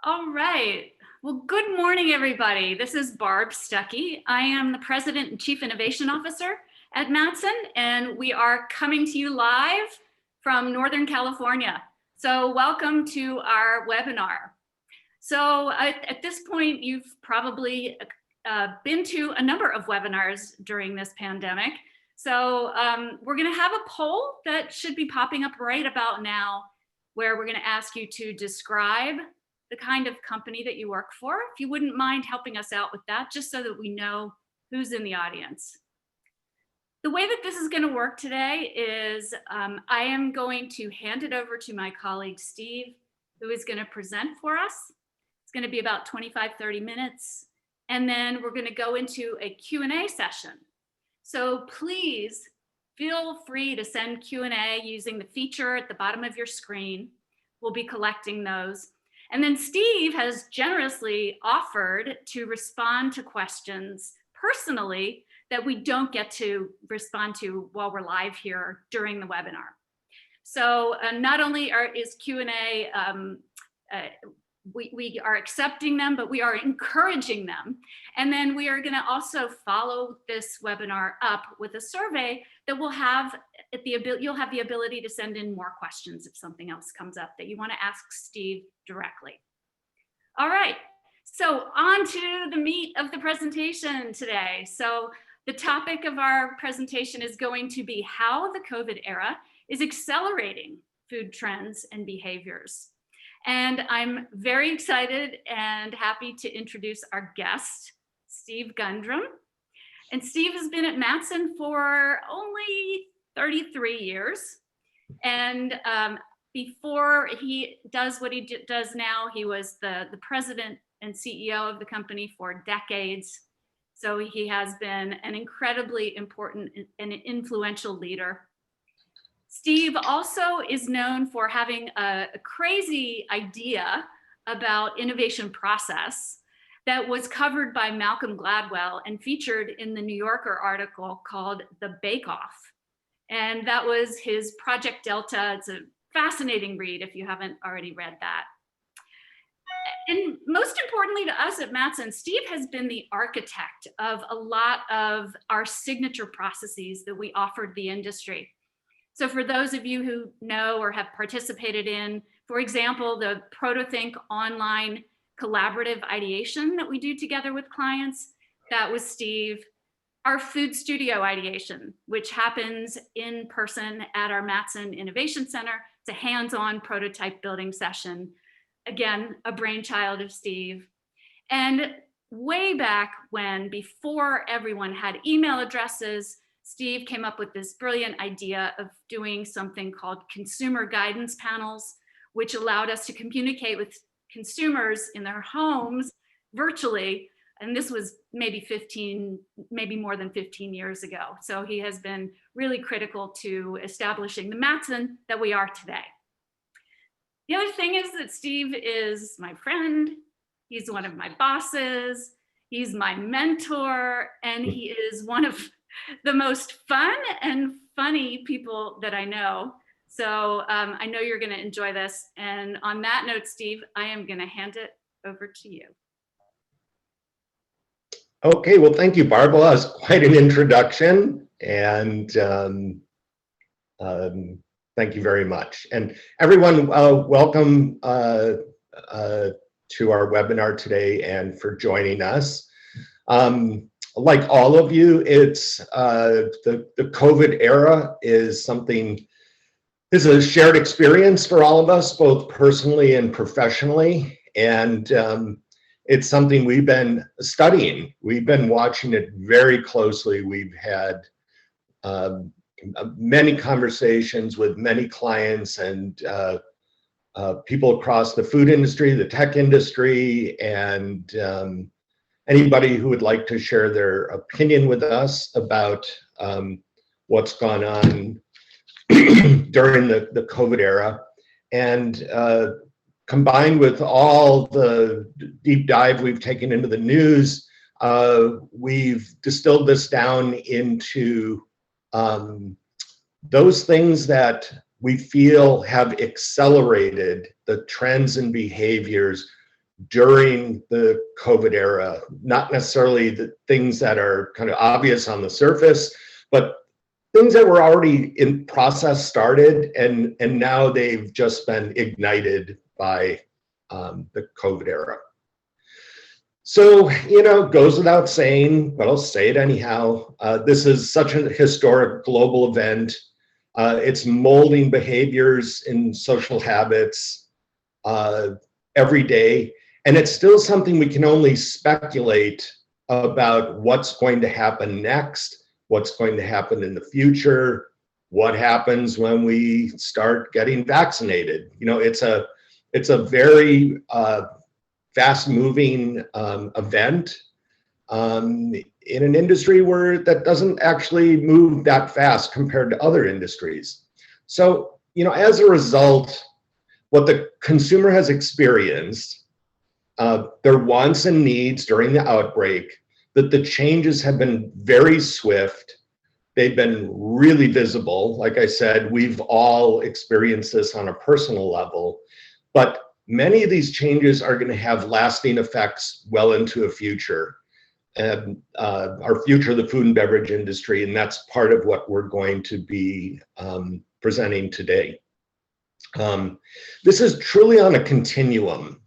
All right. Well, good morning, everybody. This is Barb Stuckey. I am the President and Chief Innovation Officer at Mattson, and we are coming to you live from Northern California. So welcome to our webinar. So at this point, you've probably been to a number of webinars during this pandemic. So we're going to have a poll that should be popping up right about now, where we're going to ask you to describe the kind of company that you work for. If you wouldn't mind helping us out with that, just so that we know who's in the audience. The way that this is going to work today is I am going to hand it over to my colleague, Steve, who is going to present for us. It's going to be about 25-30 minutes. And then we're going to go into a Q&A session. So please feel free to send Q&A using the feature at the bottom of your screen. We'll be collecting those. And then Steve has generously offered to respond to questions personally that we don't get to respond to while we're live here during the webinar. So not only is Q&A, we are accepting them, but we are encouraging them. And then we are going to also follow this webinar up with a survey that will have you'll have the ability to send in more questions if something else comes up that you want to ask Steve directly. All right, so on to the meat of the presentation today. So the topic of our presentation is going to be how the COVID era is accelerating food trends and behaviors. And I'm very excited and happy to introduce our guest, Steve Gundrum. And Steve has been at Mattson for only 33 years. And before he does what he does now, he was the president and CEO of the company for decades. So he has been an incredibly important and influential leader. Steve also is known for having a crazy idea about innovation process that was covered by Malcolm Gladwell and featured in the New Yorker article called The Bake Off. And that was his Project Delta. It's a fascinating read if you haven't already read that. And most importantly to us at Mattson, Steve has been the architect of a lot of our signature processes that we offered the industry. So for those of you who know or have participated in, for example, the ProtoThink online collaborative ideation that we do together with clients, that was Steve. Our Food Studio ideation, which happens in person at our Mattson Innovation Center. It's a hands-on prototype building session. Again, a brainchild of Steve. And way back when, before everyone had email addresses, Steve came up with this brilliant idea of doing something called consumer guidance panels, which allowed us to communicate with consumers in their homes virtually. And this was maybe more than 15 years ago. So he has been really critical to establishing the Mattson that we are today. The other thing is that Steve is my friend. He's one of my bosses. He's my mentor, and he is one of the most fun and funny people that I know. So I know you're going to enjoy this. And on that note, Steve, I am going to hand it over to you. Okay, well, thank you, Barbara. That was quite an introduction, and thank you very much. And everyone, welcome to our webinar today and for joining us. Like all of you, it's the COVID era is a shared experience for all of us, both personally and professionally. And it's something we've been studying. We've been watching it very closely. We've had many conversations with many clients and people across the food industry, the tech industry, and anybody who would like to share their opinion with us about what's gone on during the COVID era. And combined with all the deep dive we've taken into the news, we've distilled this down into those things that we feel have accelerated the trends and behaviors during the COVID era, not necessarily the things that are kind of obvious on the surface, but things that were already in process started, and now they've just been ignited by the COVID era. So, you know, goes without saying, but I'll say it anyhow. This is such a historic global event. It's molding behaviors and social habits every day. And it's still something we can only speculate about what's going to happen next, what's going to happen in the future, what happens when we start getting vaccinated. You know, it's a very fast-moving event in an industry where that doesn't actually move that fast compared to other industries. So, you know, as a result, what the consumer has experienced, their wants and needs during the outbreak, that the changes have been very swift. They've been really visible. Like I said, we've all experienced this on a personal level, but many of these changes are going to have lasting effects well into the future. And our future of the food and beverage industry, and that's part of what we're going to be presenting today. This is truly on a continuum.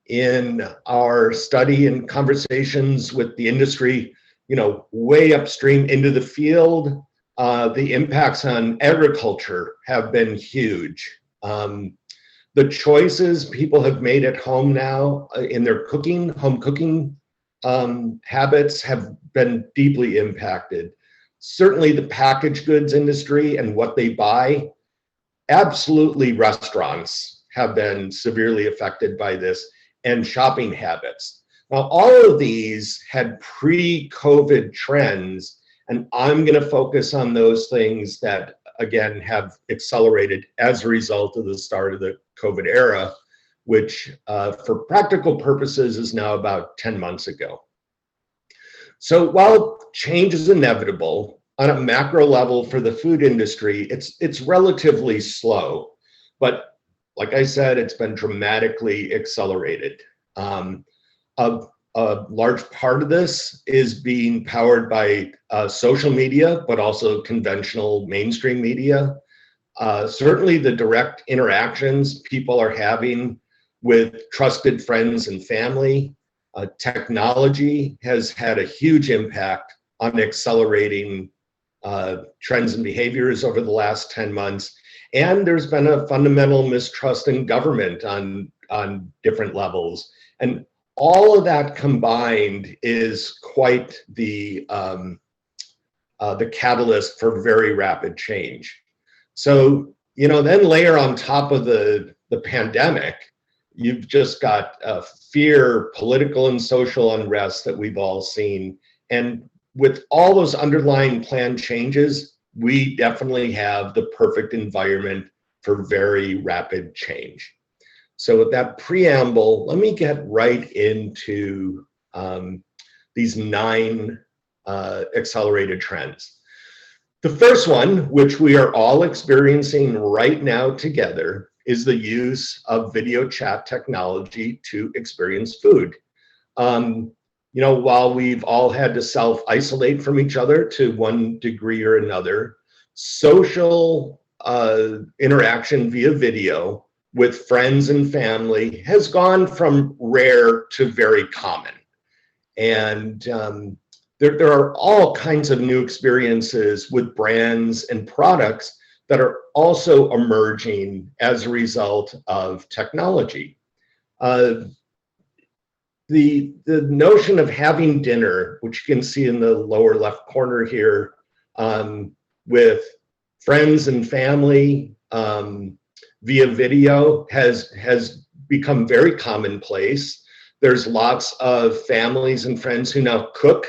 In our study and conversations with the industry, you know, way upstream into the field, the impacts on agriculture have been huge. The choices people have made at home now in their cooking, home cooking habits have been deeply impacted. Certainly the packaged goods industry and what they buy, absolutely restaurants have been severely affected by this, and shopping habits. Now, all of these had pre-COVID trends, and I'm going to focus on those things that, again, have accelerated as a result of the start of the COVID era, which for practical purposes is now about 10 months ago. So while change is inevitable, on a macro level for the food industry, it's relatively slow, but like I said, it's been dramatically accelerated. A large part of this is being powered by social media, but also conventional mainstream media. Certainly the direct interactions people are having with trusted friends and family. Technology has had a huge impact on accelerating trends and behaviors over the last 10 months. And there's been a fundamental mistrust in government on different levels. And all of that combined is quite the catalyst for very rapid change. So, you know, then layer on top of the pandemic, you've just got fear, political and social unrest that we've all seen. And with all those underlying plan changes, we definitely have the perfect environment for very rapid change. So with that preamble, let me get right into these 9 accelerated trends. The first one, which we are all experiencing right now together, is the use of video chat technology to experience food. You know, while we've all had to self-isolate from each other to one degree or another, social interaction via video with friends and family has gone from rare to very common. And there are all kinds of new experiences with brands and products that are also emerging as a result of technology. The notion of having dinner, which you can see in the lower left corner here, with friends and family via video has become very commonplace. There's lots of families and friends who now cook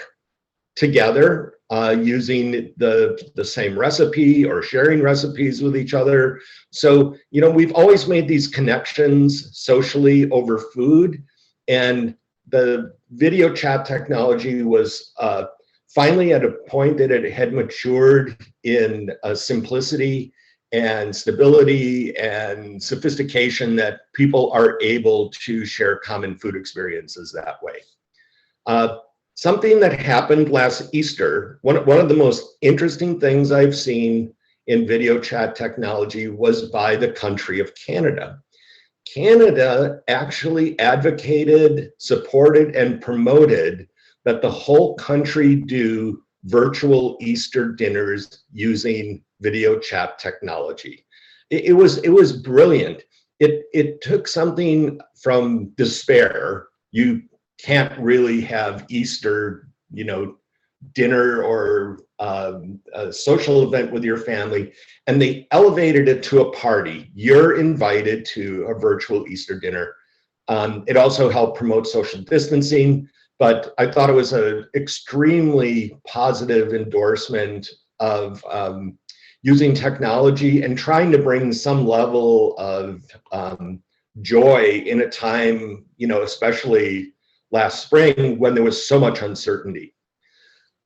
together using the same recipe or sharing recipes with each other. So, you know, we've always made these connections socially over food, and the video chat technology was finally at a point that it had matured in simplicity and stability and sophistication that people are able to share common food experiences that way. Something that happened last Easter, one of the most interesting things I've seen in video chat technology was by the country of Canada. Canada actually advocated, supported, and promoted that the whole country do virtual Easter dinners using video chat technology. It was brilliant. It took something from despair. You can't really have Easter, dinner or a social event with your family, and they elevated it to a party. You're invited to a virtual Easter dinner. It also helped promote social distancing, but I thought it was an extremely positive endorsement of using technology and trying to bring some level of joy in a time, especially last spring when there was so much uncertainty.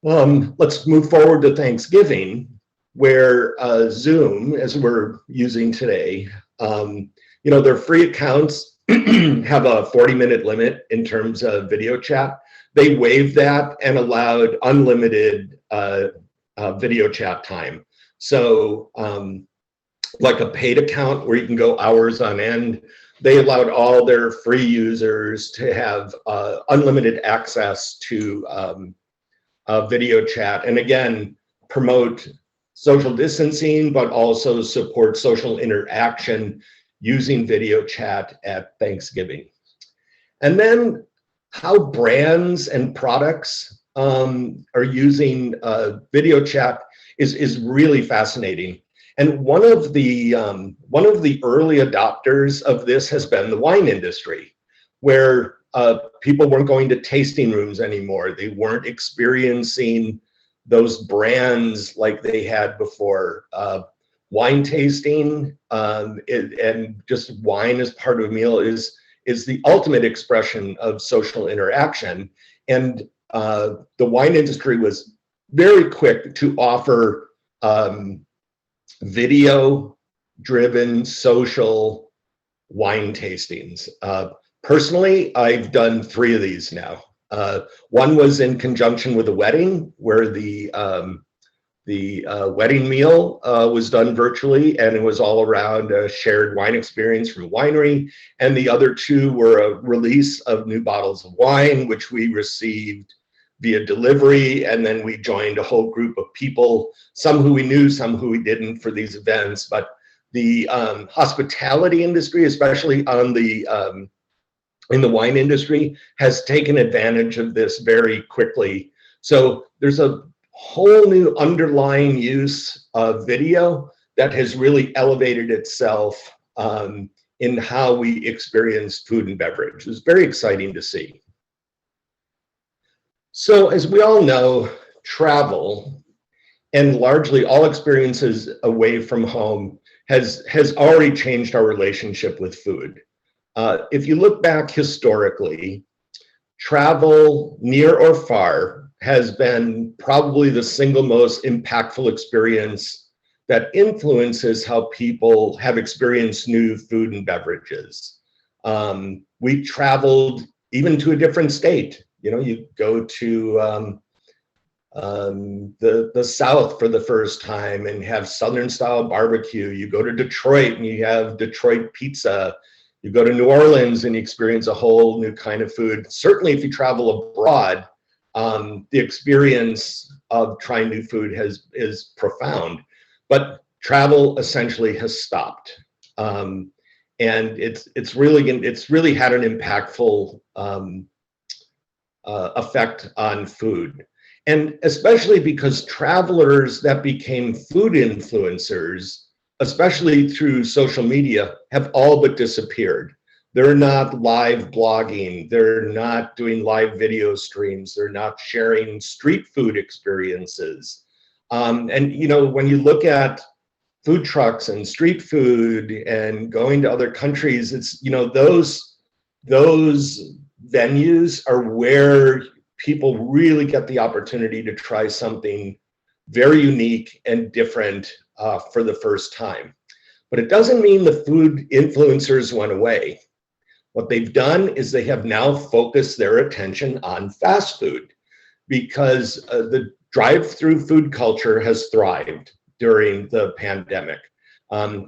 Let's move forward to Thanksgiving, where Zoom, as we're using today, their free accounts have a 40-minute limit in terms of video chat. They waived that and allowed unlimited video chat time. So like a paid account where you can go hours on end, they allowed all their free users to have unlimited access to video chat, and again, promote social distancing, but also support social interaction using video chat at Thanksgiving. And then how brands and products are using video chat is really fascinating. And one of the early adopters of this has been the wine industry, where people weren't going to tasting rooms anymore. They weren't experiencing those brands like they had before. Wine tasting and just wine as part of a meal is the ultimate expression of social interaction. And the wine industry was very quick to offer video-driven social wine tastings. Personally, I've done 3 of these now. One was in conjunction with a wedding, where the wedding meal was done virtually, and it was all around a shared wine experience from a winery. And the other 2 were a release of new bottles of wine, which we received via delivery, and then we joined a whole group of people, some who we knew, some who we didn't, for these events. But the hospitality industry, especially on the in the wine industry, has taken advantage of this very quickly. So there's a whole new underlying use of video that has really elevated itself in how we experience food and beverage. It's very exciting to see. So as we all know, travel and largely all experiences away from home has already changed our relationship with food. If you look back historically, travel near or far has been probably the single most impactful experience that influences how people have experienced new food and beverages. We traveled even to a different state. You go to the South for the first time and have Southern style barbecue. You go to Detroit and you have Detroit pizza. You go to New Orleans and you experience a whole new kind of food. Certainly if you travel abroad, the experience of trying new food is profound, but travel essentially has stopped. And it's really had an impactful effect on food. And especially because travelers that became food influencers, especially through social media, have all but disappeared. They're not live blogging. They're not doing live video streams. They're not sharing street food experiences. And when you look at food trucks and street food and going to other countries, it's those venues are where people really get the opportunity to try something very unique and different for the first time. But it doesn't mean the food influencers went away. What they've done is they have now focused their attention on fast food, because the drive-through food culture has thrived during the pandemic.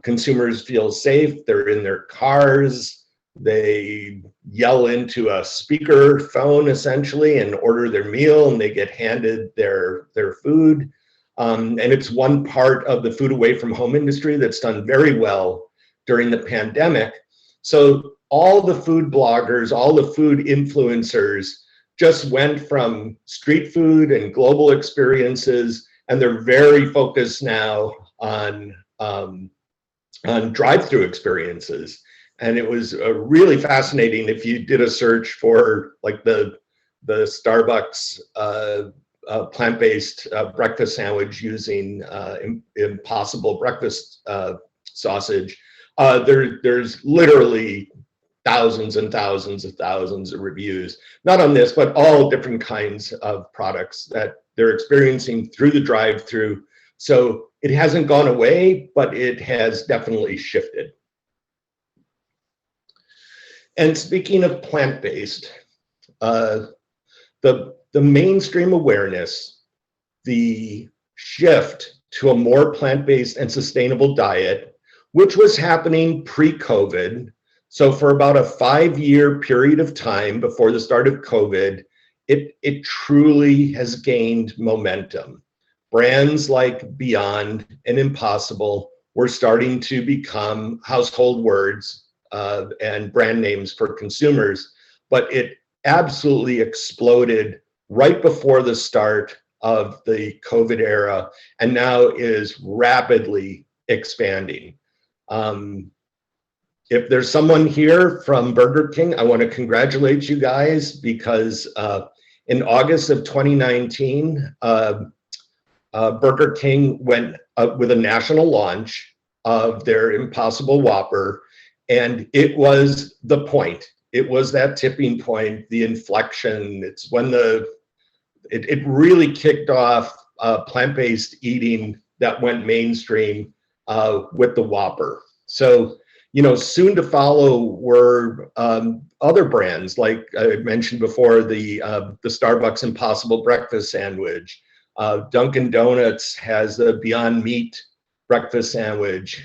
Consumers feel safe, they're in their cars, they yell into a speaker phone essentially and order their meal, and they get handed their food. And it's one part of the food away from home industry that's done very well during the pandemic. So all the food bloggers, all the food influencers just went from street food and global experiences, and they're very focused now on drive-through experiences. And it was really fascinating. If you did a search for like the Starbucks plant-based breakfast sandwich using Impossible breakfast sausage, there's literally thousands and thousands of reviews, not on this, but all different kinds of products that they're experiencing through the drive-through. So it hasn't gone away, but it has definitely shifted. And speaking of plant-based, the mainstream awareness, the shift to a more plant-based and sustainable diet, which was happening pre-COVID. So for about a 5-year period of time before the start of COVID, it truly has gained momentum. Brands like Beyond and Impossible were starting to become household words and brand names for consumers, but it absolutely exploded right before the start of the COVID era, and now is rapidly expanding. If there's someone here from Burger King, I want to congratulate you guys, because in August of 2019, Burger King went with a national launch of their Impossible Whopper, and it was the point. It was that tipping point, the inflection. It's when it really kicked off plant-based eating that went mainstream with the Whopper. So, you know, soon to follow were other brands, like I mentioned before, the Starbucks Impossible breakfast sandwich. Dunkin' Donuts has the Beyond Meat breakfast sandwich.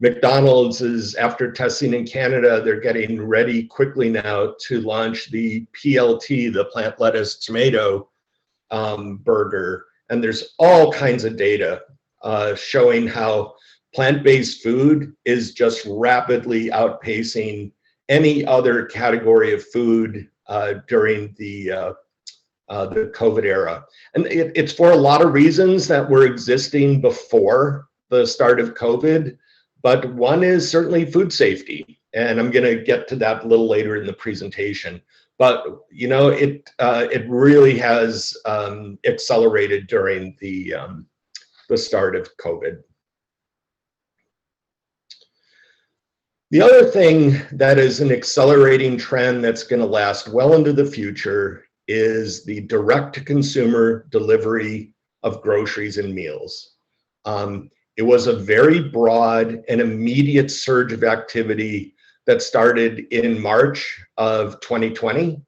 McDonald's is, after testing in Canada, they're getting ready quickly now to launch the PLT, the plant lettuce tomato burger. And there's all kinds of data showing how plant-based food is just rapidly outpacing any other category of food during the COVID era. And it's for a lot of reasons that were existing before the start of COVID, but one is certainly food safety. And I'm going to get to that a little later in the presentation. But, you know, it really has accelerated during the start of COVID. The other thing that is an accelerating trend that's going to last well into the future is the direct-to-consumer delivery of groceries and meals. It was a very broad and immediate surge of activity that started in March of 2020.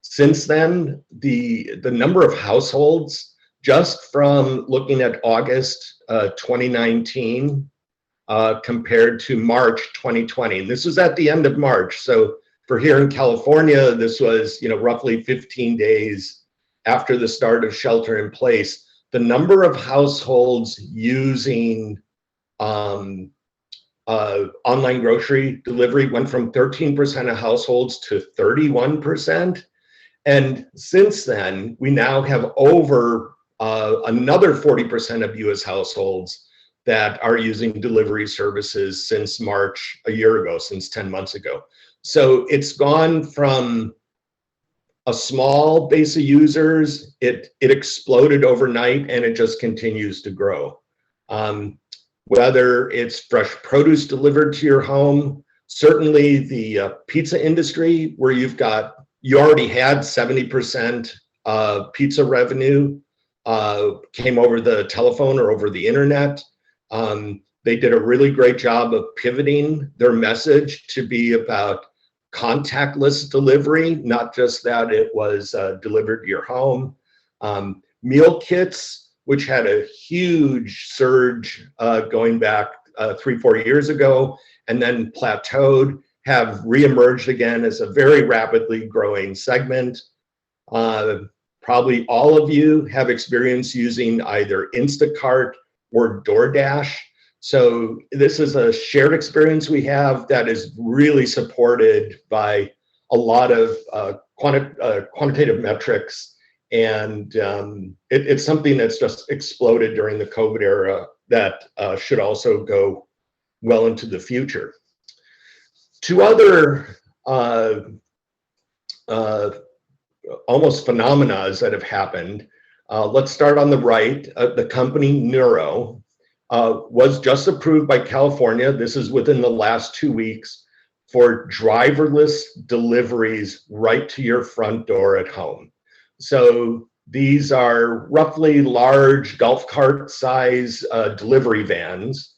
Since then, the number of households, just from looking at August 2019 compared to March 2020, and this was at the end of March. So for here in California, this was, you know, roughly 15 days after the start of shelter in place. The number of households using online grocery delivery went from 13% of households to 31%. And since then, we now have over another 40% of US households that are using delivery services since March a year ago, since 10 months ago. So it's gone from a small base of users, it exploded overnight, and it just continues to grow. Whether it's fresh produce delivered to your home, certainly the pizza industry, where you already had 70% pizza revenue came over the telephone or over the internet. They did a really great job of pivoting their message to be about contactless delivery, not just that it was delivered to your home. Meal kits, which had a huge surge going back 3-4 years ago, and then plateaued, have reemerged again as a very rapidly growing segment. Probably all of you have experience using either Instacart or DoorDash. So this is a shared experience we have that is really supported by a lot of quantitative metrics. And it's something that's just exploded during the COVID era that should also go well into the future. Two other almost phenomena that have happened. Let's start on the right. The company Neuro was just approved by California. This is within the last 2 weeks for driverless deliveries right to your front door at home. So these are roughly large golf cart size delivery vans.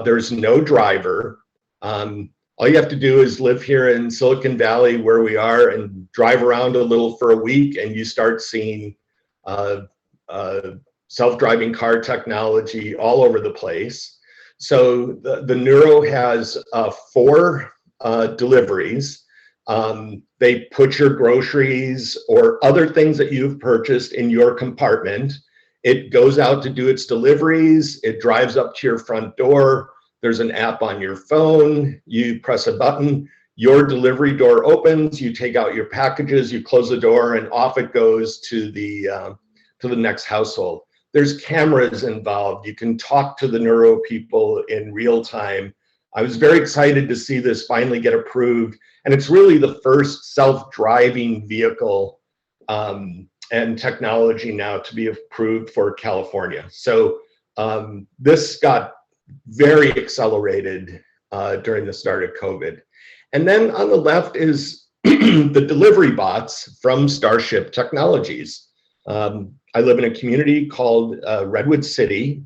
There's no driver. All you have to do is live here in Silicon Valley where we are and drive around a little for a week and you start seeing self-driving car technology all over the place. So the Neuro has 4 deliveries. They put your groceries or other things that you've purchased in your compartment. It goes out to do its deliveries. It drives up to your front door. There's an app on your phone. You press a button, your delivery door opens, you take out your packages, you close the door, and off it goes to the next household. There's cameras involved. You can talk to the Neuro people in real time. I was very excited to see this finally get approved. And it's really the first self-driving vehicle and technology now to be approved for California. So this got very accelerated during the start of COVID. And then on the left is the delivery bots from Starship Technologies. I live in a community called Redwood City.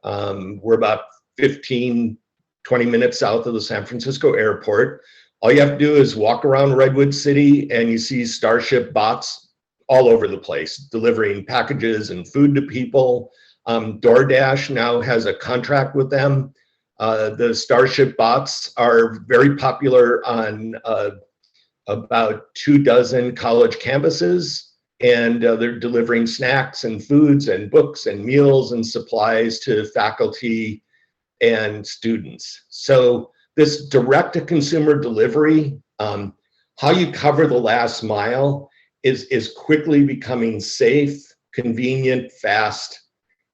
We're about 15, 20 minutes south of the San Francisco airport. All you have to do is walk around Redwood City and you see Starship bots all over the place, delivering packages and food to people. DoorDash now has a contract with them. The Starship bots are very popular on about 24 college campuses, and they're delivering snacks and foods and books and meals and supplies to faculty and students. So this direct-to-consumer delivery, how you cover the last mile is quickly becoming safe, convenient, fast,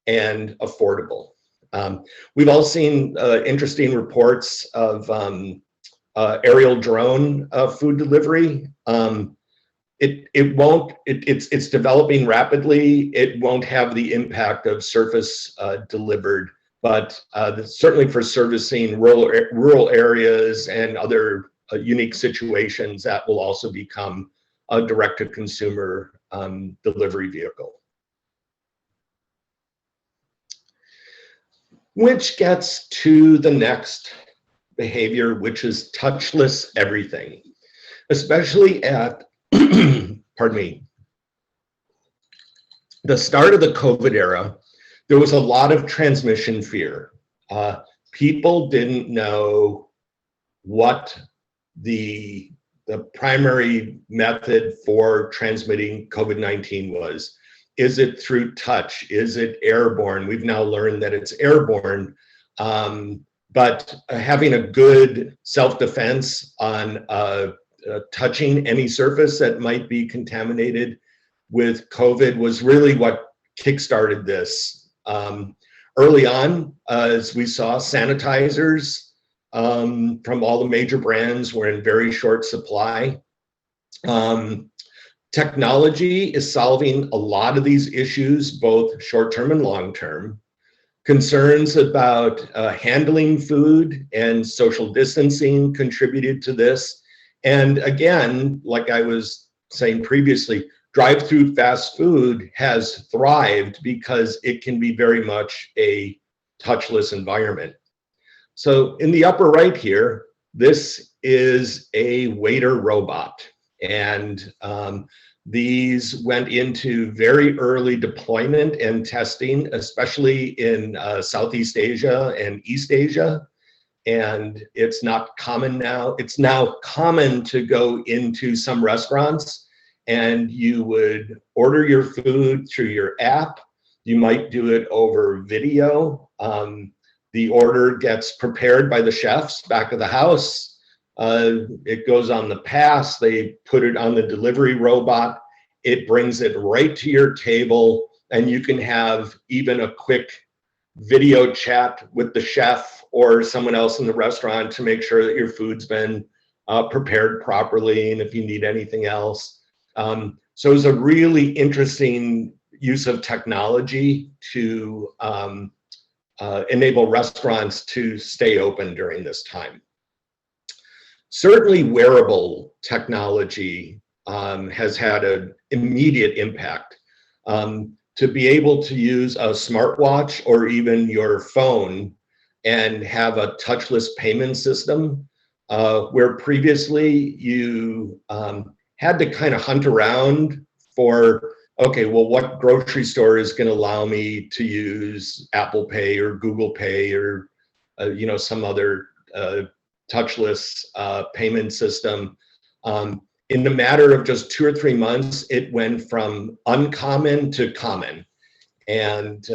and affordable. We've all seen interesting reports of aerial drone food delivery. It's developing rapidly. It won't have the impact of surface delivered, but certainly for servicing rural areas and other unique situations, that will also become a direct-to-consumer delivery vehicle. Which gets to the next behavior, which is touchless everything, especially at, pardon me, the start of the COVID era. There was a lot of transmission fear. People didn't know what the primary method for transmitting COVID-19 was. Is it through touch? Is it airborne? We've now learned that it's airborne, but having a good self-defense on touching any surface that might be contaminated with COVID was really what kickstarted this. Early on, as we saw, sanitizers from all the major brands were in very short supply. Technology is solving a lot of these issues, both short-term and long-term. Concerns about handling food and social distancing contributed to this. And again, like I was saying previously, drive-through fast food has thrived because it can be very much a touchless environment. So in the upper right here, this is a waiter robot. And these went into very early deployment and testing, especially in Southeast Asia and East Asia. And it's not common now. It's now common to go into some restaurants and you would order your food through your app. You might do it over video. The order gets prepared by the chefs back of the house. It goes on the pass. They put it on the delivery robot. It brings it right to your table, and you can have even a quick video chat with the chef or someone else in the restaurant to make sure that your food's been prepared properly, and if you need anything else. So it's a really interesting use of technology to enable restaurants to stay open during this time. Certainly wearable technology has had an immediate impact. To be able to use a smartwatch or even your phone and have a touchless payment system, where previously you had to kind of hunt around for, okay, well, what grocery store is going to allow me to use Apple Pay or Google Pay or some other touchless payment system. In the matter of just 2 or 3 months, it went from uncommon to common. And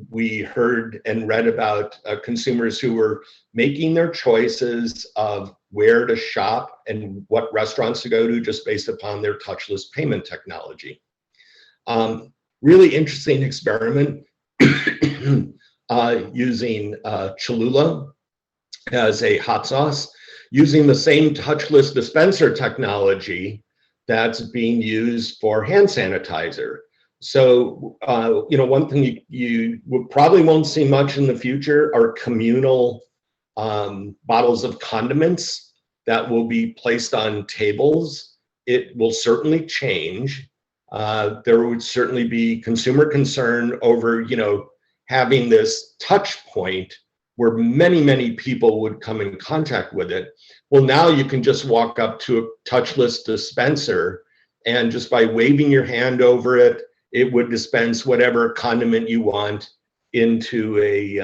we heard and read about consumers who were making their choices of where to shop and what restaurants to go to just based upon their touchless payment technology. Really interesting experiment using Cholula as a hot sauce, using the same touchless dispenser technology that's being used for hand sanitizer. So, one thing you probably won't see much in the future are communal bottles of condiments that will be placed on tables. It will certainly change. There would certainly be consumer concern over, having this touch point where many, many people would come in contact with it. Well, now you can just walk up to a touchless dispenser, and just by waving your hand over it, it would dispense whatever condiment you want into a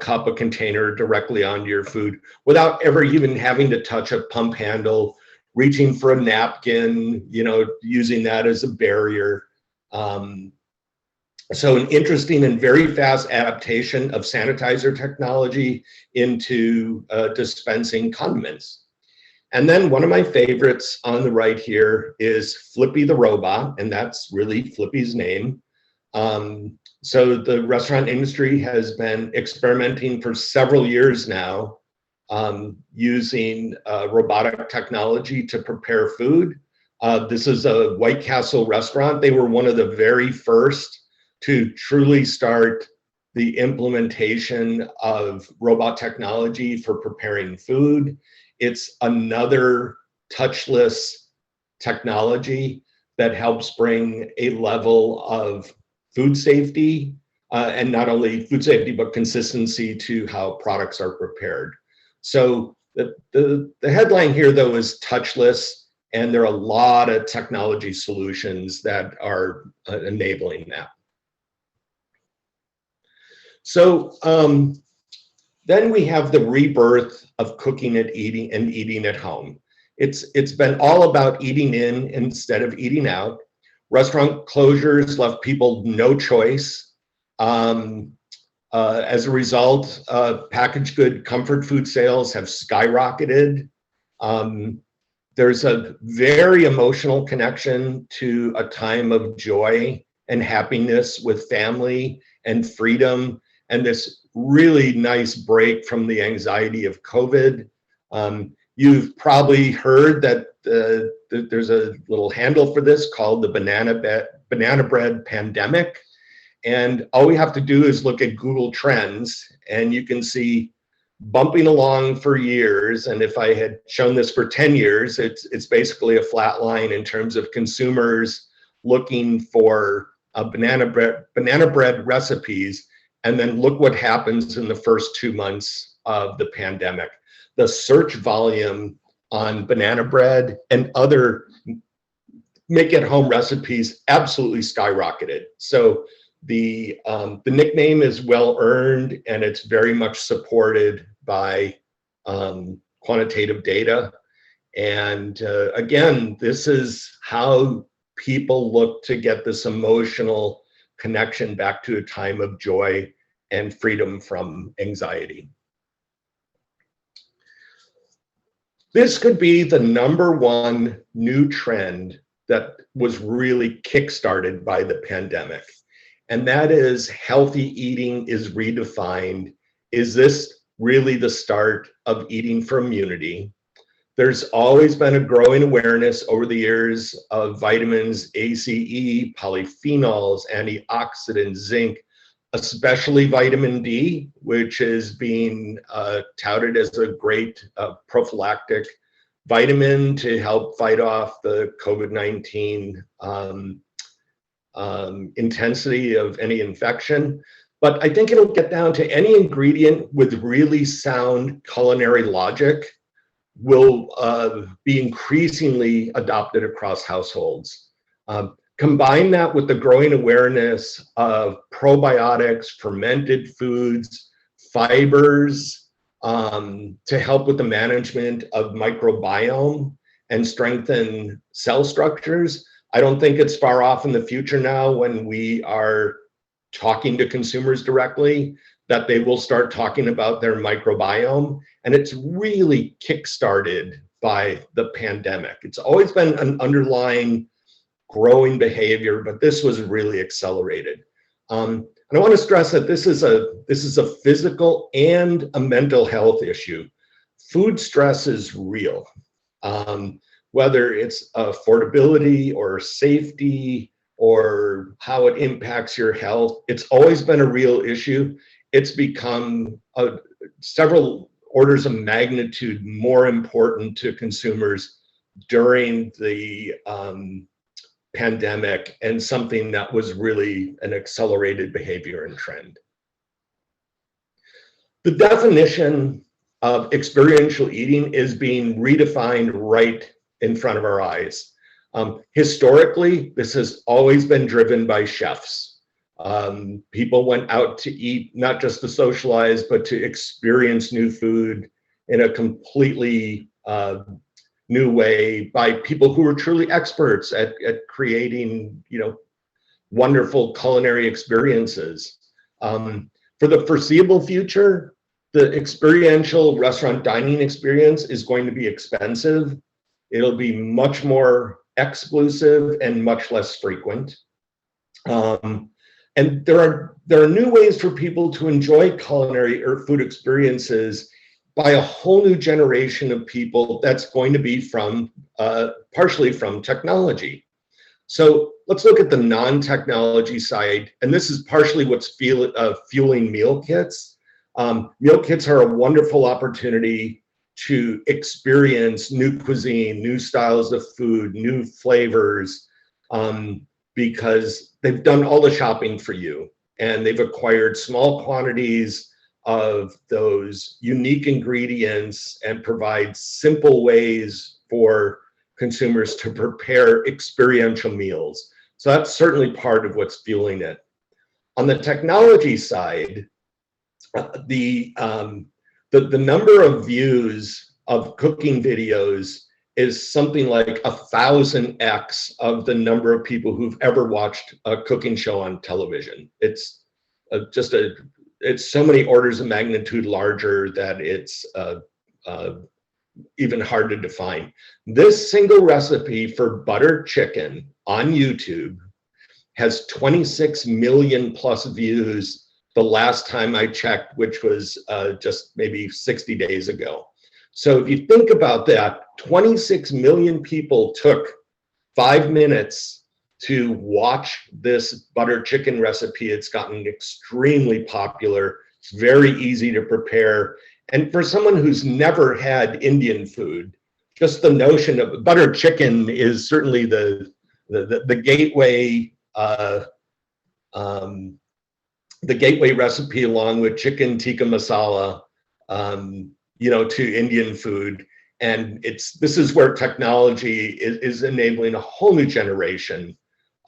cup, a container directly onto your food without ever even having to touch a pump handle, reaching for a napkin, using that as a barrier. So an interesting and very fast adaptation of sanitizer technology into dispensing condiments. And then one of my favorites on the right here is Flippy the robot, and that's really Flippy's name. So the restaurant industry has been experimenting for several years now, using robotic technology to prepare food. This is a White Castle restaurant. They were one of the very first to truly start the implementation of robot technology for preparing food. It's another touchless technology that helps bring a level of food safety, and not only food safety, but consistency to how products are prepared. So the headline here, though, is touchless, and there are a lot of technology solutions that are enabling that. So then we have the rebirth of cooking and eating at home. It's been all about eating in instead of eating out. Restaurant closures left people no choice. As a result, packaged good comfort food sales have skyrocketed. There's a very emotional connection to a time of joy and happiness with family and freedom, and this really nice break from the anxiety of COVID. You've probably heard that there's a little handle for this called the banana bread pandemic. And all we have to do is look at Google Trends, and you can see bumping along for years. And if I had shown this for 10 years, it's basically a flat line in terms of consumers looking for banana bread recipes. And then look what happens in the first 2 months of the pandemic. The search volume on banana bread and other make-at-home recipes absolutely skyrocketed. So the nickname is well earned, and it's very much supported by quantitative data. And again, this is how people look to get this emotional connection back to a time of joy and freedom from anxiety. This could be the #1 new trend that was really kickstarted by the pandemic. And that is healthy eating is redefined. Is this really the start of eating for immunity? There's always been a growing awareness over the years of vitamins A, C, E, polyphenols, antioxidants, zinc, especially vitamin D, which is being touted as a great prophylactic vitamin to help fight off the COVID-19 intensity of any infection. But I think it'll get down to any ingredient with really sound culinary logic will be increasingly adopted across households. Combine that with the growing awareness of probiotics, fermented foods, fibers, to help with the management of microbiome and strengthen cell structures. I don't think it's far off in the future now when we are talking to consumers directly that they will start talking about their microbiome. And it's really kickstarted by the pandemic. It's always been an underlying growing behavior, but this was really accelerated. And I want to stress that this is a physical and a mental health issue. Food stress is real, whether it's affordability or safety or how it impacts your health. It's always been a real issue. It's become several orders of magnitude more important to consumers during the pandemic, and something that was really an accelerated behavior and trend. The definition of experiential eating is being redefined right in front of our eyes. Historically, this has always been driven by chefs. People went out to eat, not just to socialize, but to experience new food in a completely new way by people who were truly experts at creating, wonderful culinary experiences. For the foreseeable future, the experiential restaurant dining experience is going to be expensive. It'll be much more exclusive and much less frequent. And there are new ways for people to enjoy culinary or food experiences by a whole new generation of people that's going to be from partially from technology. So let's look at the non-technology side, and this is partially what's fueling meal kits. Meal kits are a wonderful opportunity to experience new cuisine, new styles of food, new flavors, because they've done all the shopping for you, and they've acquired small quantities of those unique ingredients and provide simple ways for consumers to prepare experiential meals. So that's certainly part of what's fueling it. On the technology side, the number of views of cooking videos is something like 1,000x of the number of people who've ever watched a cooking show on television. It's it's so many orders of magnitude larger that it's even hard to define. This single recipe for butter chicken on YouTube has 26 million plus views the last time I checked, which was just maybe 60 days ago. So if you think about that, 26 million people took 5 minutes to watch this butter chicken recipe. It's gotten extremely popular. It's very easy to prepare. And for someone who's never had Indian food, just the notion of butter chicken is certainly the gateway the gateway recipe along with chicken tikka masala, to Indian food. And this is where technology is enabling a whole new generation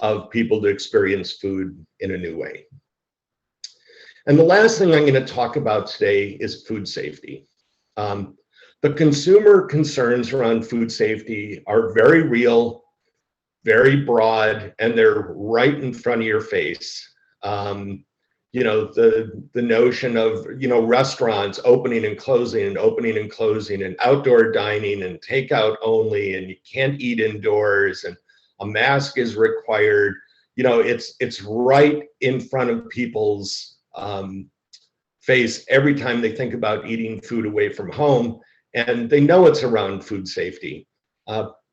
of people to experience food in a new way. And the last thing I'm going to talk about today is food safety. The consumer concerns around food safety are very real, very broad, and they're right in front of your face. The notion of, restaurants opening and closing and outdoor dining and takeout only, and you can't eat indoors and a mask is required. It's right in front of people's face every time they think about eating food away from home, and they know it's around food safety.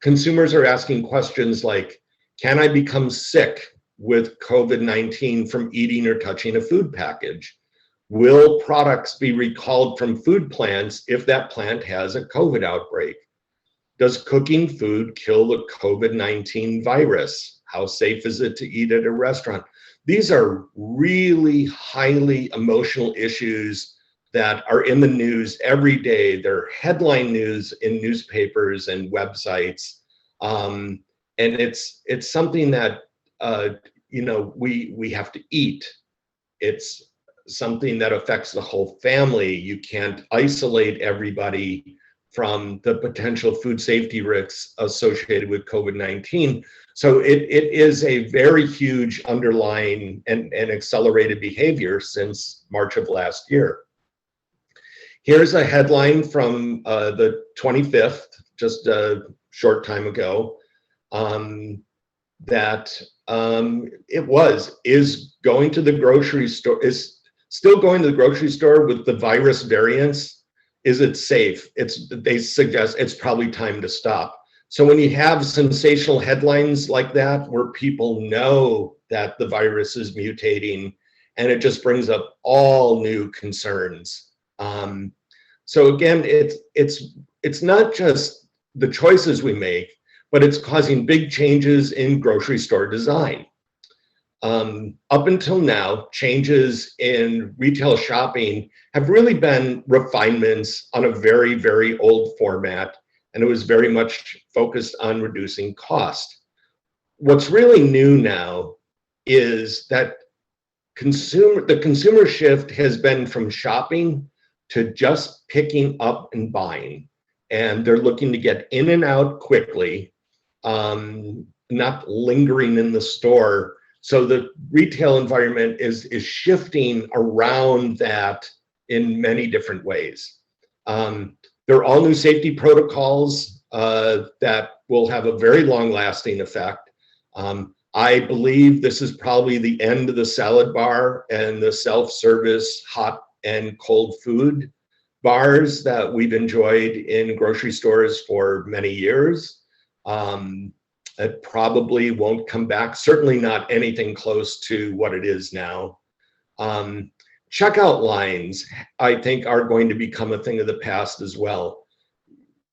Consumers are asking questions like, can I become sick with COVID-19 from eating or touching a food package? Will products be recalled from food plants if that plant has a COVID outbreak? Does cooking food kill the COVID-19 virus? How safe is it to eat at a restaurant? These are really highly emotional issues that are in the news every day. They're headline news in newspapers and websites. And it's something that we have to eat. It's something that affects the whole family. You can't isolate everybody from the potential food safety risks associated with COVID-19. So it is a very huge underlying and accelerated behavior since March of last year. Here's a headline from the 25th, just a short time ago, that is going to the grocery store, is still going to the grocery store with the virus variants. Is it safe? They suggest it's probably time to stop. So when you have sensational headlines like that, where people know that the virus is mutating, and it just brings up all new concerns. So again, it's not just the choices we make, but it's causing big changes in grocery store design. Up until now, changes in retail shopping have really been refinements on a very, very old format, and it was very much focused on reducing cost. What's really new now is that the consumer shift has been from shopping to just picking up and buying, and they're looking to get in and out quickly, not lingering in the store. So the retail environment is shifting around that in many different ways. There are all new safety protocols that will have a very long-lasting effect. I believe this is probably the end of the salad bar and the self-service hot and cold food bars that we've enjoyed in grocery stores for many years. It probably won't come back, certainly not anything close to what it is now. Checkout lines, I think, are going to become a thing of the past as well.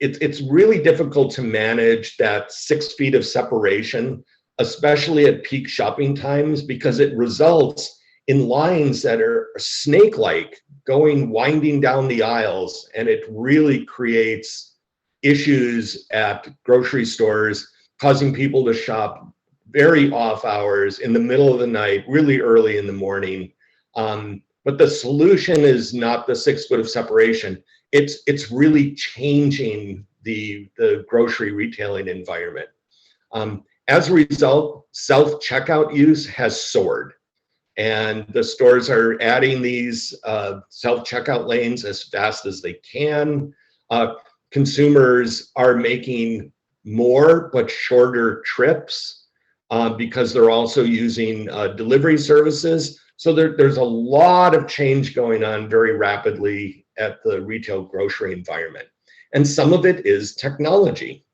It's really difficult to manage that 6 feet of separation, especially at peak shopping times, because it results in lines that are snake-like, winding down the aisles, and it really creates issues at grocery stores, causing people to shop very off hours, in the middle of the night, really early in the morning. But the solution is not the 6 foot of separation. It's really changing the grocery retailing environment. As a result, self-checkout use has soared, and the stores are adding these self-checkout lanes as fast as they can. Consumers are making more but shorter trips because they're also using delivery services. So there's a lot of change going on very rapidly at the retail grocery environment. And some of it is technology.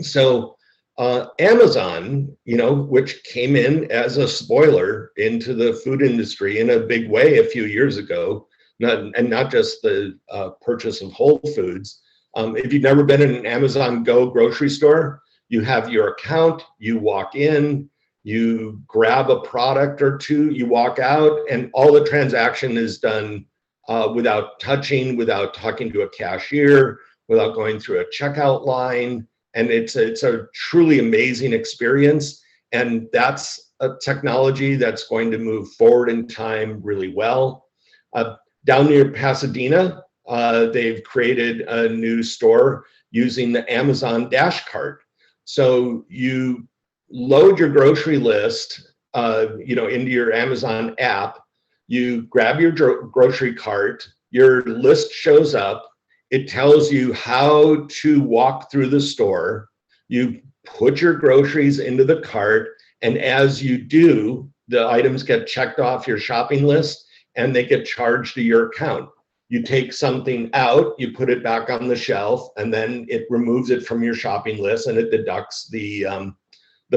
So Amazon, which came in as a spoiler into the food industry in a big way a few years ago, not just the purchase of Whole Foods. If you've never been in an Amazon Go grocery store, you have your account, you walk in, You grab a product or two, you walk out, and all the transaction is done without touching, without talking to a cashier, without going through a checkout line. And it's a truly amazing experience. And that's a technology that's going to move forward in time really well. Down near Pasadena, they've created a new store using the Amazon Dash Cart. So you load your grocery list, into your Amazon app. You grab your grocery cart, your list shows up. It tells you how to walk through the store. You put your groceries into the cart, and as you do, the items get checked off your shopping list and they get charged to your account. You take something out, you put it back on the shelf, and then it removes it from your shopping list and it deducts the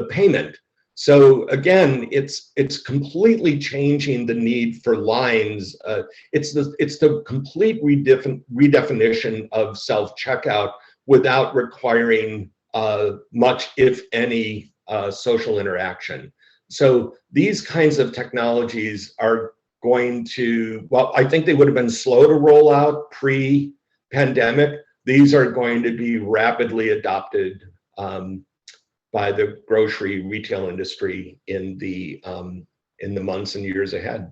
payment. So again, it's completely changing the need for lines. It's the complete redefinition of self-checkout without requiring much, if any, social interaction. So these kinds of technologies are going to, well, I think they would have been slow to roll out pre-pandemic. These are going to be rapidly adopted by the grocery retail industry in the months and years ahead.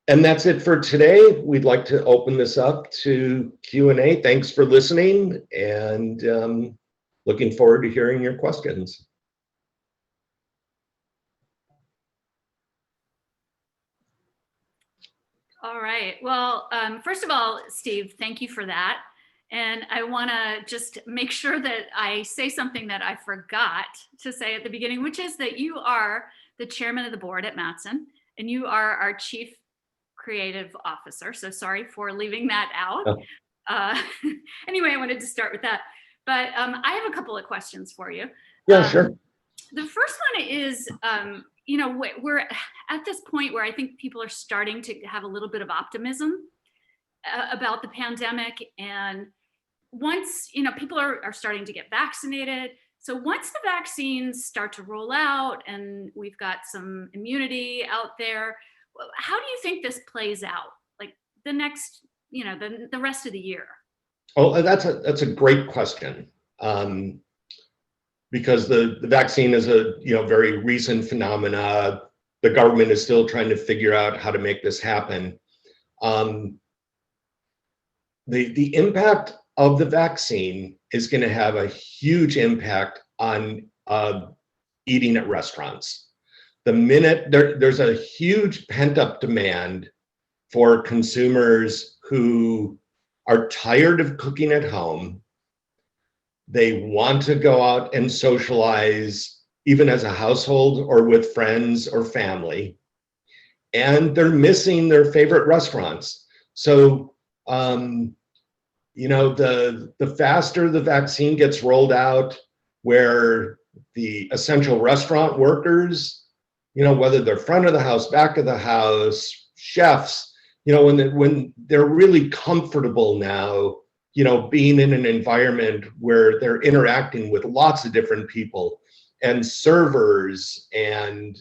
And that's it for today. We'd like to open this up to Q&A. Thanks for listening, and looking forward to hearing your questions. All right. Well, first of all, Steve, thank you for that. And I want to just make sure that I say something that I forgot to say at the beginning, which is that you are the chairman of the board at Mattson, and you are our chief creative officer. So sorry for leaving that out. Oh. Anyway, I wanted to start with that. But I have a couple of questions for you. Yeah, sure. The first one is, we're at this point where I think people are starting to have a little bit of optimism about the pandemic. And once, people are starting to get vaccinated. So once the vaccines start to roll out and we've got some immunity out there, how do you think this plays out? Like the next, the rest of the year? Oh, that's a great question. Because the vaccine is a very recent phenomena. The government is still trying to figure out how to make this happen. The impact of the vaccine is going to have a huge impact on eating at restaurants. The minute there's a huge pent-up demand for consumers who are tired of cooking at home. They want to go out and socialize, even as a household or with friends or family, and they're missing their favorite restaurants. So, the faster the vaccine gets rolled out, where the essential restaurant workers, whether they're front of the house, back of the house, chefs, when they're really comfortable now, being in an environment where they're interacting with lots of different people and servers and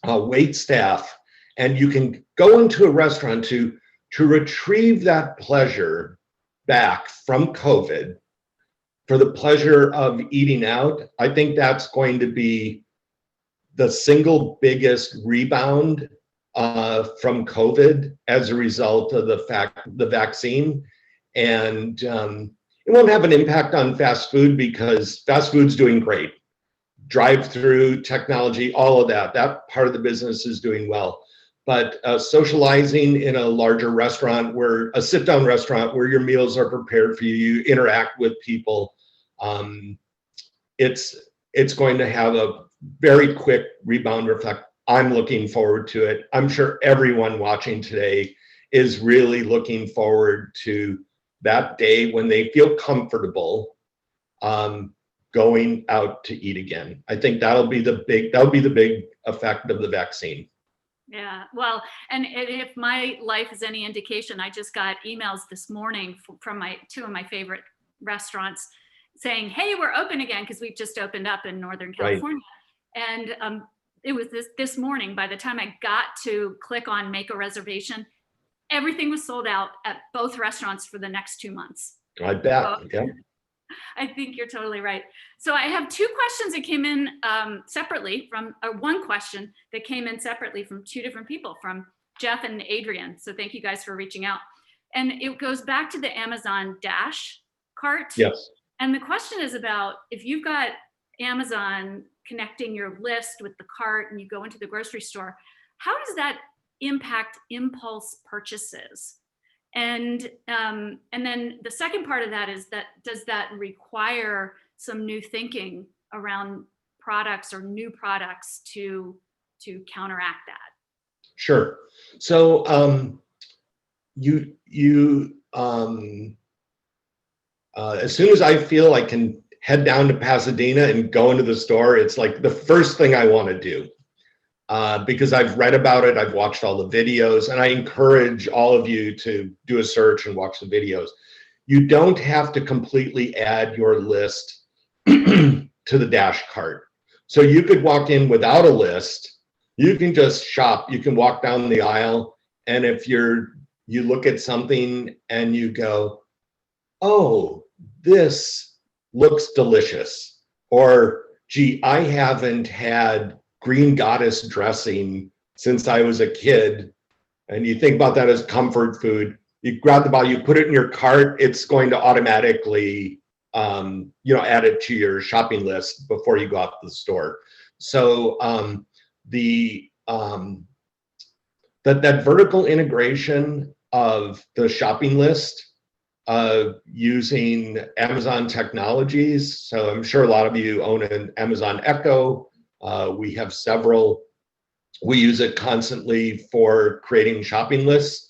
wait staff, and you can go into a restaurant to retrieve that pleasure back from COVID for the pleasure of eating out. I think that's going to be the single biggest rebound from COVID as a result of the vaccine. And it won't have an impact on fast food because fast food's doing great. Drive-through technology, all of that part of the business is doing well. But socializing in a larger restaurant, where a sit-down restaurant where your meals are prepared for you, you interact with people, it's going to have a very quick rebound effect. I'm looking forward to it. I'm sure everyone watching today is really looking forward to that day when they feel comfortable going out to eat again. I think that'll be the big effect of the vaccine. Yeah, well, and if my life is any indication, I just got emails this morning from two of my favorite restaurants, saying, hey, we're open again, because we've just opened up in Northern Right. California. And it was this morning, by the time I got to click on make a reservation, everything was sold out at both restaurants for the next 2 months. I bet. So, Yeah. I think you're totally right. So I have two questions that came in separately from, one question that came in separately from two different people, from Jeff and Adrian. So thank you guys for reaching out. And it goes back to the Amazon Dash cart. Yes. And the question is about, if you've got Amazon connecting your list with the cart and you go into the grocery store, how does that impact impulse purchases? And then the second part of that is that, does that require some new thinking around products or new products to counteract that? Sure. So as soon as I feel I can head down to Pasadena and go into the store, it's like the first thing I want to do. Because I've read about it, I've watched all the videos, and I encourage all of you to do a search and watch the videos. You don't have to completely add your list to the Dash cart. So you could walk in without a list, you can just shop, you can walk down the aisle, and if you look at something and you go, oh, this looks delicious, or gee, I haven't had green goddess dressing since I was a kid, and you think about that as comfort food, you grab the bottle, you put it in your cart, it's going to automatically add it to your shopping list before you go out to the store. So that vertical integration of the shopping list using Amazon technologies. So I'm sure a lot of you own an Amazon Echo. We have several. We use it constantly for creating shopping lists.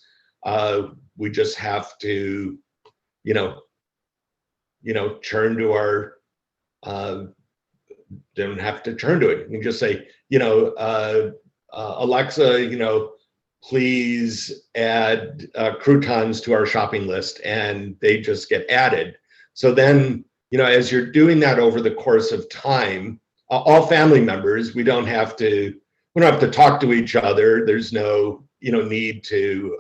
We just have to, churn to our, don't have to turn to it. You can just say, Alexa, please add croutons to our shopping list, and they just get added. So then, as you're doing that over the course of time, all family members, we don't have to talk to each other. There's no, need to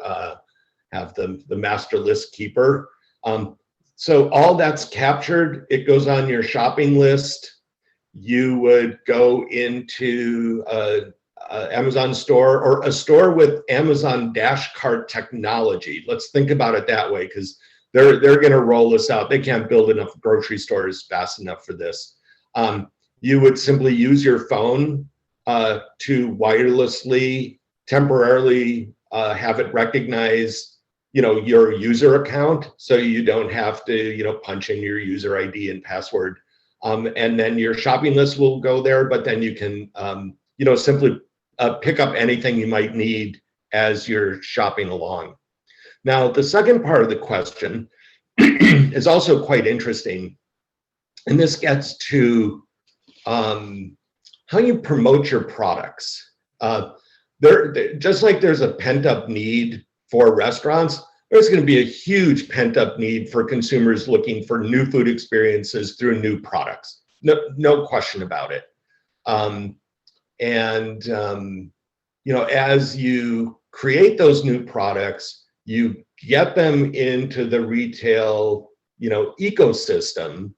have the master list keeper. So all that's captured, it goes on your shopping list. You would go into Amazon store or a store with Amazon Dash cart technology. Let's think about it that way, because they're going to roll this out. They can't build enough grocery stores fast enough for this. You would simply use your phone to wirelessly, temporarily have it recognize, your user account, so you don't have to, punch in your user ID and password. And then your shopping list will go there, but then you can, simply pick up anything you might need as you're shopping along. Now, the second part of the question is also quite interesting, and this gets to how you promote your products. Just like there's a pent-up need for restaurants, there's going to be a huge pent-up need for consumers looking for new food experiences through new products. No question about it. As you create those new products, you get them into the retail, ecosystem.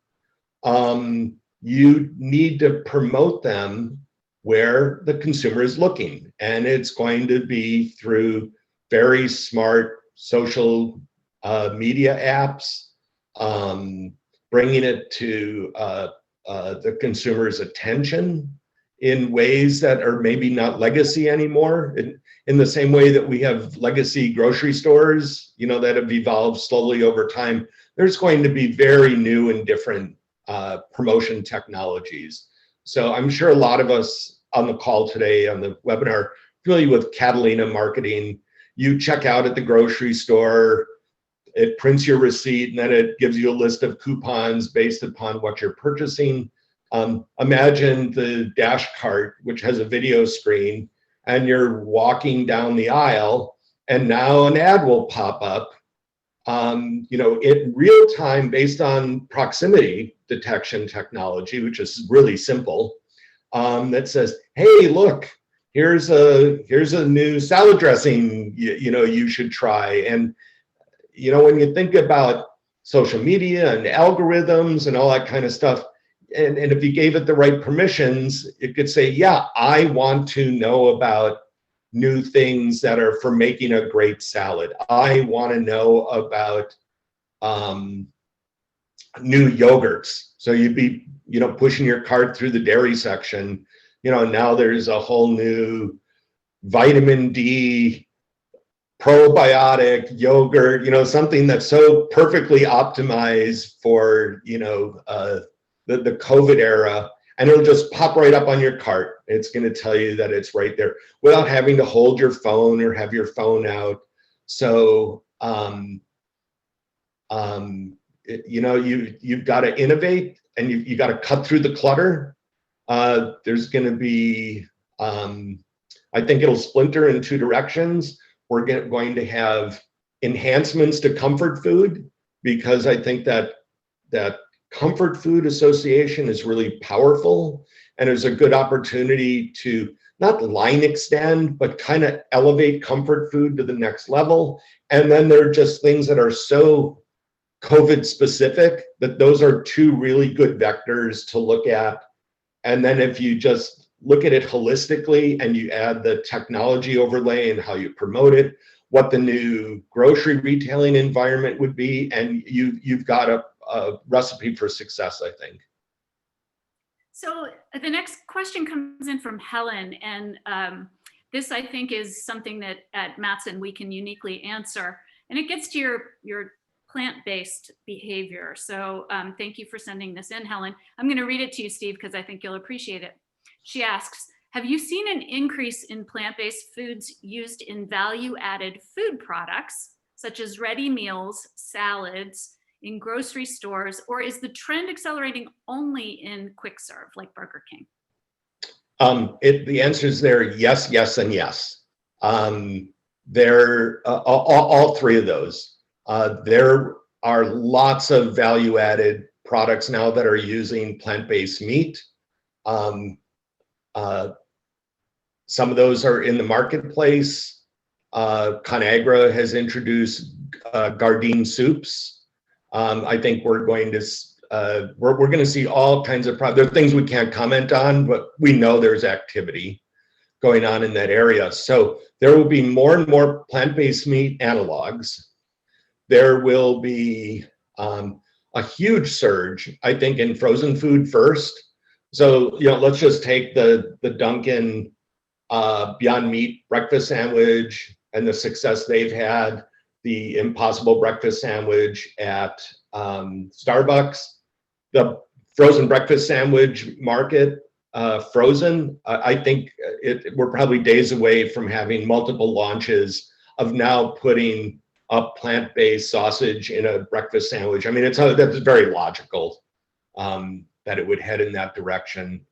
You need to promote them where the consumer is looking, and it's going to be through very smart social media apps, bringing it to the consumer's attention in ways that are maybe not legacy anymore. In the same way that we have legacy grocery stores, that have evolved slowly over time, there's going to be very new and different promotion technologies. So I'm sure a lot of us on the call today, on the webinar, familiar with Catalina marketing. You check out at the grocery store, it prints your receipt, and then it gives you a list of coupons based upon what you're purchasing. Imagine the Dash cart, which has a video screen, and you're walking down the aisle, and now an ad will pop up in real time based on proximity detection technology, which is really simple, that says, hey, look, here's a new salad dressing, you should try. And, when you think about social media and algorithms and all that kind of stuff, and if you gave it the right permissions, it could say, yeah, I want to know about new things that are for making a great salad. I want to know about new yogurts. So you'd be, pushing your cart through the dairy section. Now there's a whole new vitamin D probiotic yogurt, something that's so perfectly optimized for, the COVID era, and it'll just pop right up on your cart. It's going to tell you that it's right there without having to hold your phone or have your phone out. So, you've got to innovate, and you got to cut through the clutter. There's going to be, I think it'll splinter in two directions. We're going to have enhancements to comfort food, because I think that comfort food association is really powerful, and there's a good opportunity to not line extend, but kind of elevate comfort food to the next level. And then there are just things that are so COVID specific that those are two really good vectors to look at. And then if you just look at it holistically and you add the technology overlay and how you promote it, what the new grocery retailing environment would be, and you've got a recipe for success, I think. So the next question comes in from Helen, and this I think is something that at Mattson we can uniquely answer, and it gets to your plant-based behavior. So thank you for sending this in, Helen. I'm going to read it to you, Steve, because I think you'll appreciate it. She asks, have you seen an increase in plant-based foods used in value-added food products, such as ready meals, salads, in grocery stores, or is the trend accelerating only in quick serve like Burger King? The answer is there, yes, yes, and yes. There, all three of those. There are lots of value-added products now that are using plant-based meat. Some of those are in the marketplace. ConAgra has introduced Gardein soups. I think we're going to see all kinds of products. There are things we can't comment on, but we know there's activity going on in that area. So there will be more and more plant-based meat analogs. There will be a huge surge, I think, in frozen food first. So, let's just take the Dunkin' Beyond Meat breakfast sandwich and the success they've had, the Impossible breakfast sandwich at Starbucks, the frozen breakfast sandwich market, frozen. I think we're probably days away from having multiple launches of now putting a plant-based sausage in a breakfast sandwich. I mean, that's very logical that it would head in that direction.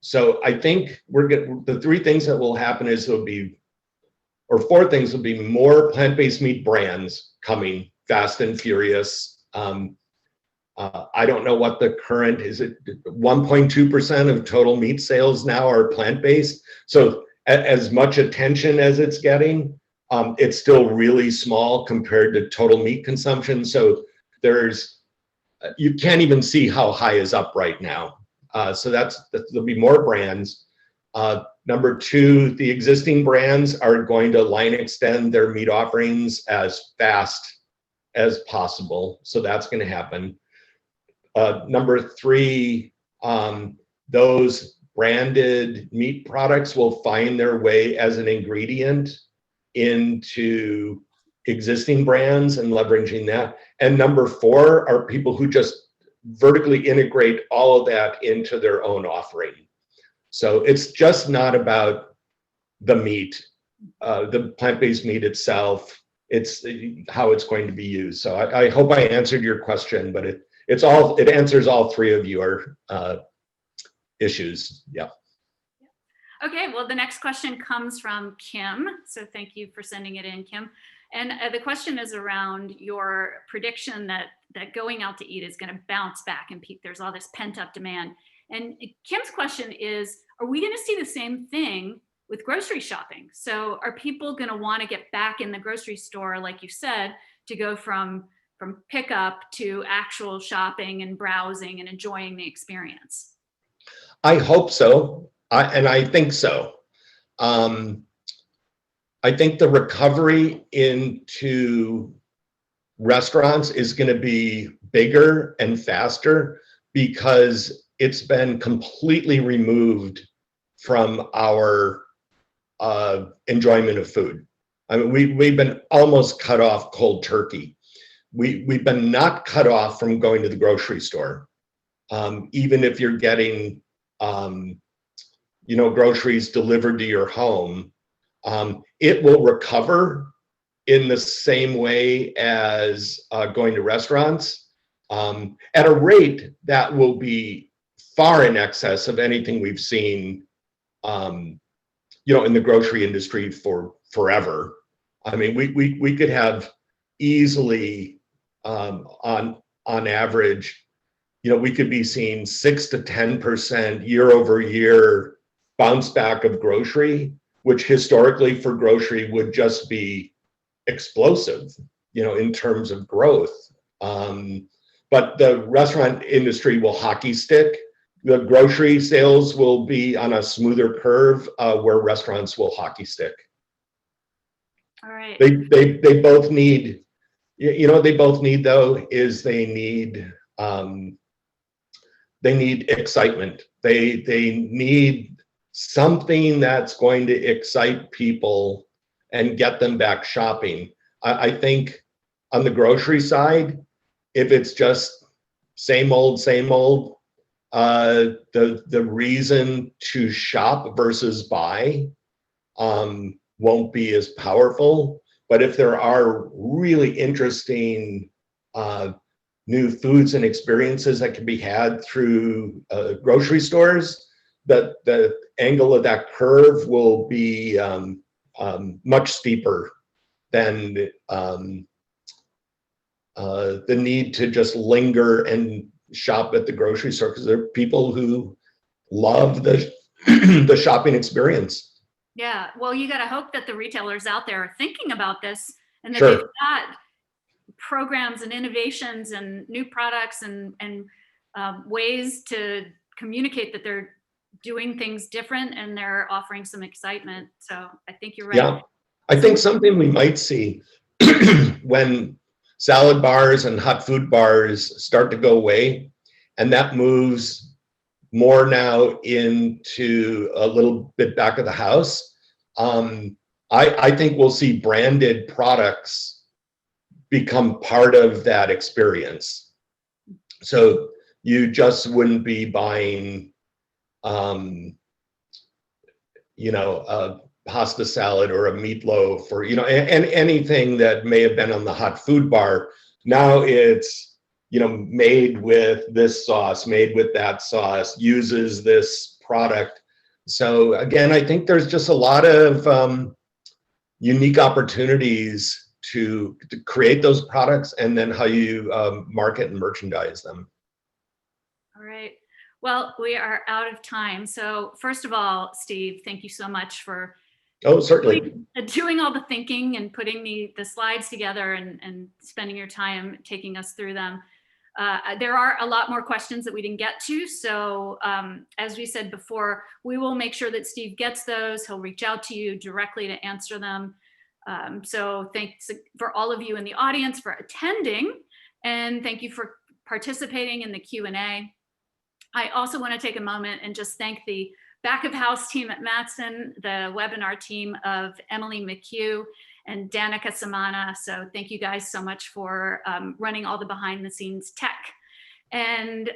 So I think the three things that will happen is four things will be more plant-based meat brands coming fast and furious. I don't know what the current is. It 1.2% of total meat sales now are plant-based. So as much attention as it's getting, it's still really small compared to total meat consumption. So you can't even see how high is up right now. So there'll be more brands. Number two, the existing brands are going to line extend their meat offerings as fast as possible. So that's going to happen. Number three, those branded meat products will find their way as an ingredient into existing brands and leveraging that. And number four are people who just vertically integrate all of that into their own offering. So it's just not about the meat, the plant-based meat itself. It's how it's going to be used. So I hope I answered your question, but it answers all three of your issues. Yeah. Okay, well, the next question comes from Kim. So thank you for sending it in, Kim. And the question is around your prediction that going out to eat is going to bounce back and peak. There's all this pent up demand. And Kim's question is, are we going to see the same thing with grocery shopping? So are people going to want to get back in the grocery store, like you said, to go from pickup to actual shopping and browsing and enjoying the experience? I hope so. I think so. I think the recovery into restaurants is going to be bigger and faster because it's been completely removed from our enjoyment of food. I mean, we've been almost cut off cold turkey. We've been not cut off from going to the grocery store. Even if you're getting groceries delivered to your home, it will recover in the same way as going to restaurants at a rate that will be far in excess of anything we've seen, in the grocery industry for forever. I mean, we could have easily, on average, we could be seeing 6 to 10% year over year bounce back of grocery, which historically for grocery would just be explosive, in terms of growth. But the restaurant industry will hockey stick. The grocery sales will be on a smoother curve, where restaurants will hockey stick. All right. They both need, what they both need though is they need excitement. They need something that's going to excite people and get them back shopping. I think on the grocery side, if it's just same old, the reason to shop versus buy won't be as powerful. But if there are really interesting new foods and experiences that can be had through grocery stores, that the angle of that curve will be much steeper than the need to just linger and shop at the grocery store, because there are people who love the the shopping experience. Yeah, well, you got to hope that the retailers out there are thinking about this and that Sure. they've got programs and innovations and new products and ways to communicate that they're doing things different and they're offering some excitement. So I think you're right. Yeah, I think something we might see when salad bars and hot food bars start to go away, and that moves more now into a little bit back of the house. I think we'll see branded products become part of that experience. So you just wouldn't be buying, a pasta salad or a meatloaf or, and anything that may have been on the hot food bar. Now it's, made with this sauce, made with that sauce, uses this product. So again, I think there's just a lot of unique opportunities to create those products, and then how you market and merchandise them. All right. Well, we are out of time. So first of all, Steve, thank you so much for certainly doing all the thinking and putting the slides together and spending your time taking us through them. There are a lot more questions that we didn't get to. So as we said before, we will make sure that Steve gets those. He'll reach out to you directly to answer them. So thanks for all of you in the audience for attending, and thank you for participating in the Q&A. I also want to take a moment and just thank the back of house team at Mattson, the webinar team of Emily McHugh and Danica Samana. So thank you guys so much for running all the behind the scenes tech. And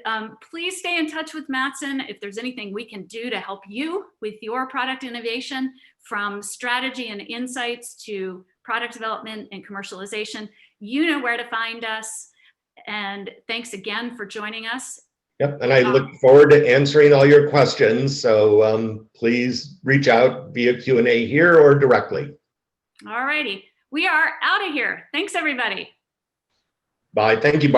please stay in touch with Mattson if there's anything we can do to help you with your product innovation, from strategy and insights to product development and commercialization. You know where to find us. And thanks again for joining us. Yep, and I look forward to answering all your questions. So please reach out via Q&A here or directly. All righty. We are out of here. Thanks, everybody. Bye. Thank you.